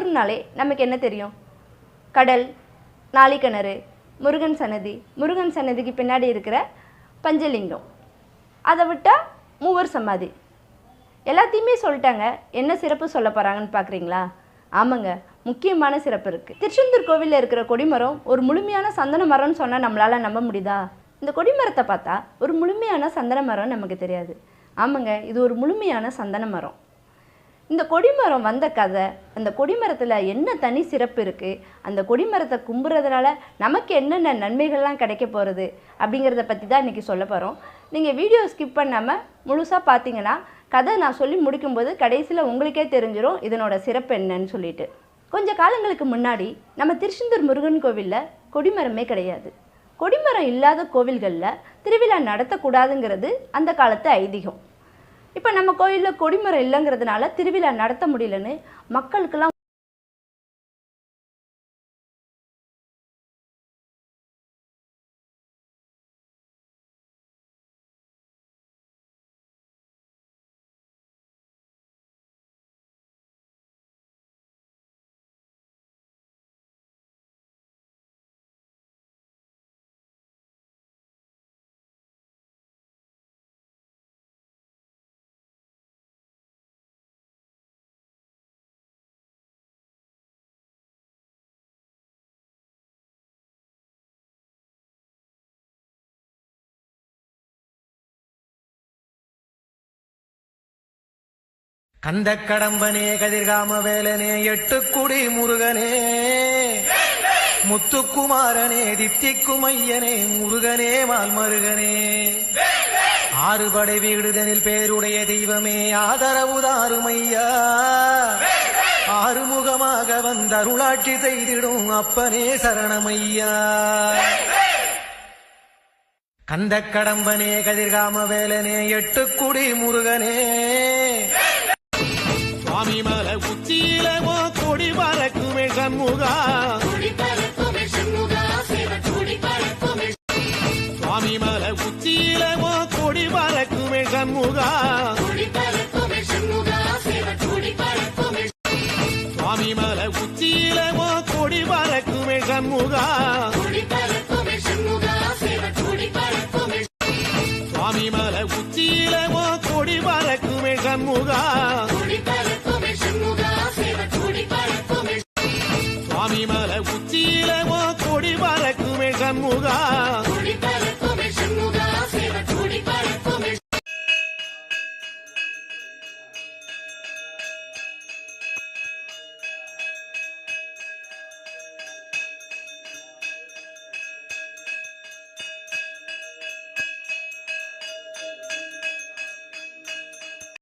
திருச்செந்தூர்னாலே நமக்கு என்ன தெரியும்? கடல், நாளிக்கிணறு, முருகன் சன்னதி, முருகன் சன்னதிக்கு பின்னாடி இருக்கிற பஞ்சலிங்கம், அதை விட்டால் மூவர் சமாதி. எல்லாத்தையுமே சொல்லிட்டாங்க. என்ன சிறப்பு சொல்ல போகிறாங்கன்னு பார்க்குறீங்களா? ஆமாங்க, முக்கியமான சிறப்பு இருக்குது. திருச்செந்தூர் கோவிலில் இருக்கிற கொடிமரம் ஒரு முழுமையான சந்தன மரம்னு சொன்னால் நம்மளால் நம்ப முடியுதா? இந்த கொடிமரத்தை பார்த்தா ஒரு முழுமையான சந்தன மரம் நமக்கு தெரியாது. ஆமாங்க, இது ஒரு முழுமையான சந்தன மரம். இந்த கொடிமரம் வந்த கதை, அந்த கொடிமரத்தில் என்ன தனி சிறப்பு இருக்குது, அந்த கொடிமரத்தை கும்புறதுனால நமக்கு என்னென்ன நன்மைகள்லாம் கிடைக்க போகிறது அப்படிங்கிறத பற்றி தான் இன்றைக்கி சொல்ல போகிறோம். நீங்கள் வீடியோ ஸ்கிப் பண்ணாமல் முழுசாக பார்த்தீங்கன்னா கதை நான் சொல்லி முடிக்கும்போது கடைசியில் உங்களுக்கே தெரிஞ்சிடும் இதனோட சிறப்பு என்னன்னு சொல்லிட்டு. கொஞ்ச காலங்களுக்கு முன்னாடி நம்ம திருச்செந்தூர் முருகன் கோவிலில் கொடிமரமே கிடையாது. கொடிமரம் இல்லாத கோவில்களில் திருவிழா நடத்தக்கூடாதுங்கிறது அந்த காலத்து ஐதீகம். இப்போ நம்ம கோயிலில் கொடிமரம் இல்லைங்கிறதுனால திருவிழா நடத்த முடியலன்னு மக்களுக்கெல்லாம் கந்த கடம்பனே கதிர்காம வேலனே எட்டுக்குடி முருகனே முத்துக்குமாரனே தித்திக்குமையனே முருகனே மால்மருகனே ஆறுபடை வீடுதனில் பேருடைய தெய்வமே ஆதரவுதாருமையா ஆறுமுகமாக வந்தருளாட்சி செய்திடும் அப்பனே சரணமையா. கந்த கடம்பனே கதிர்காம வேலனே எட்டுக்குடி முருகனே சுவாமி மலை உச்சியிலமோ கொடி பறக்குமே சண்முகா சுவாமி மலை உச்சியிலமோ கொடி பறக்குமே சண்முகா சுவாமி மலை உச்சியிலமோ கொடி பறக்குமே சண்முகா